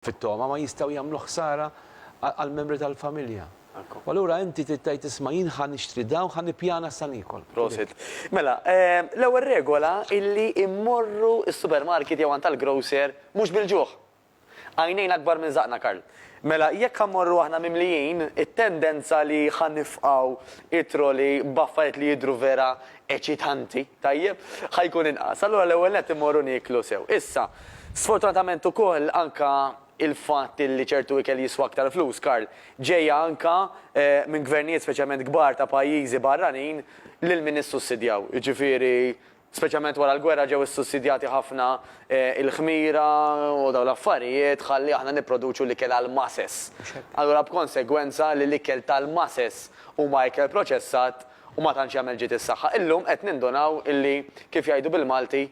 fit-toma ma jistgħu jagħmlu ħsara għall-membri tal-familja. U allura inti tittaj tisma' jien ħan nixtri dawn ħan nippjana sa nikol. Prosit. Mela, l-ewwel regola illi immorru s-supermarket jew tal-grocer mhux bil-ġuħ. Għajnejn akbar minn zaqna, Karl. Mela, jekk ħammorru aħna mimlijin, it-tendenza li ħannifqaw it-troli baffariet li jidru vera eċitanti, tajjeb, ħajkun inqas. Allura l-ewwel net immorru niklu sew. Issa, sfortunatament ukoll anka il-fatt li ċertu ikel jiswa aktar flus, Karl, ġejja anka minn gvernijiet speċjalment kbar ta' pajjiżi barranin lil min issussidjaw. Jiġifieri, speċjalment wara l-gwerra ġew issussidjati ħafna il-ħmira u dawn l-affarijiet ħalli aħna nipproduċu l-ikel għal-masses. Allura b'konsegwenza li l-ikel tal-masses huma ikel proċessat u ma tantx jagħmel ġiet is-saħħa. Illum qed nindunaw illi kif jgħidu bil-Malti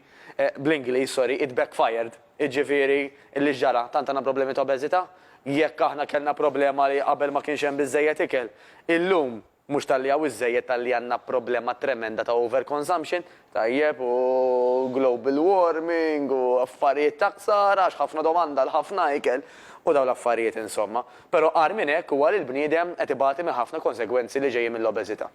bl-Ingliż, sorry, it backfired. Iġifieri illi ġara tant għandna problemi ta' obeżità, jekk aħna kellna problema li qabel ma kienx hemm biżejjed ikel. Illum mhux tal-li hawn iżejjed tal-li għandna problema tremenda ta' overconsumption, tajjeb u global warming u affarijiet ta' ksara għax ħafna domanda l-ħafna ikel u dawn l-affarijiet insomma. Però qar minn hekk huwa li l-bniedem qed ibati minn ħafna konsegwenzi li ġejjin mill-obeżità.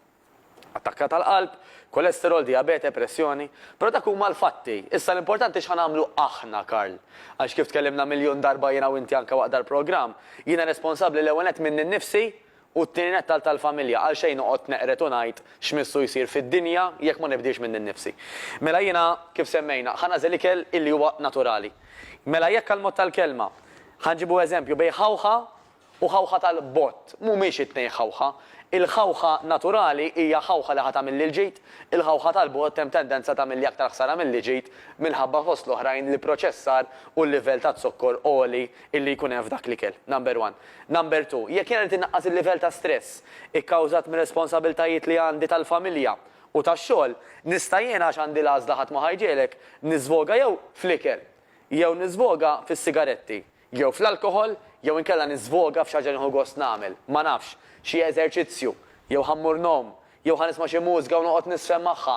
Attakka tal-qalb, kolesterol, diabete, pressjoni, però dak huma l-fatti. Issa l-importanti x'ħan nagħmlu aħna, Karl. Għax kif tkellimna miljun darba jiena u inti anke waqt dal-programm, jiena responsabbli l-ewwel nett minn innifsi u t-tieni nett tal-familja għal xejn noqgħod neqret u ngħid x'missu jsir fid-dinja jekk ma nibdiex minn innifsi. Mela jiena kif semmejna, ħanażel ikel illi huwa naturali. Mela jekk għall-mod tal-kelma, ħanġibu eżempju bejn ħawħa u ħawħa tal-bott, mhumiex it-tnejn ħawħa. Il-ħawħa naturali hija ħawħa li ħatamil li l-ġejt, il-ħawħa tal-bot hemm tendenza tagħmel li aktar ħsara mill ġejt minħabba fost l-oħrajn li proċessar u l-livell ta' zokkor oli illi jkun hemm f'dak l-ikel. Number 1. Number 2. Jekk jien qed innaqqas il-livell ta' stress ikkawżat minn responsabiltajiet li għandi tal-familja u tax-xogħol, nista' jien għax għandi l-għażla ħadd ma ħajġielek niżvoga jew fl-ikel, jew niżvoga fis-sigaretti, jew fl-alkoħol, jew inkella niżvoga f'xi ħaġa li gost nagħmel. Ma nafx. Xi eżerċizzju, jew ħammur nom, jew ħanisma' xi mużika u noqgħod nisfhem magħha.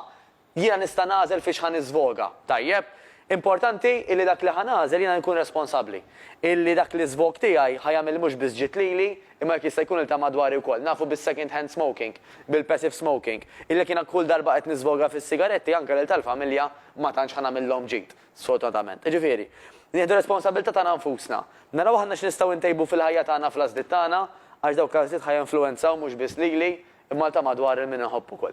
Jiena nista' nagħżel fiex ħaniżvoga. Tajjeb, importanti illi dak li ħanażel jiena nkun responsabbli. Illi dak li żvog tiegħi ħajjagħmel mhux biss ġiet lili, imma jekk jista' jkun il ta' madwari wkoll. Nafu bis-second hand smoking, bil-passive smoking. Illi kiena kull darba qed niżvoga fis-sigaretti anke lil tal-familja ma tantx ħanamilhom ġid, sfortunatament. Ġifieri, nieħdu responsabilità tagħna nfusna. Naraw aħna x'nistgħu ntejbu fil-ħajja tagħna fl-għażliet tagħna għax dawk każiet ħajinfluwenzaw mhux biss lili imma ta' madwar il-min inħobb ukoll.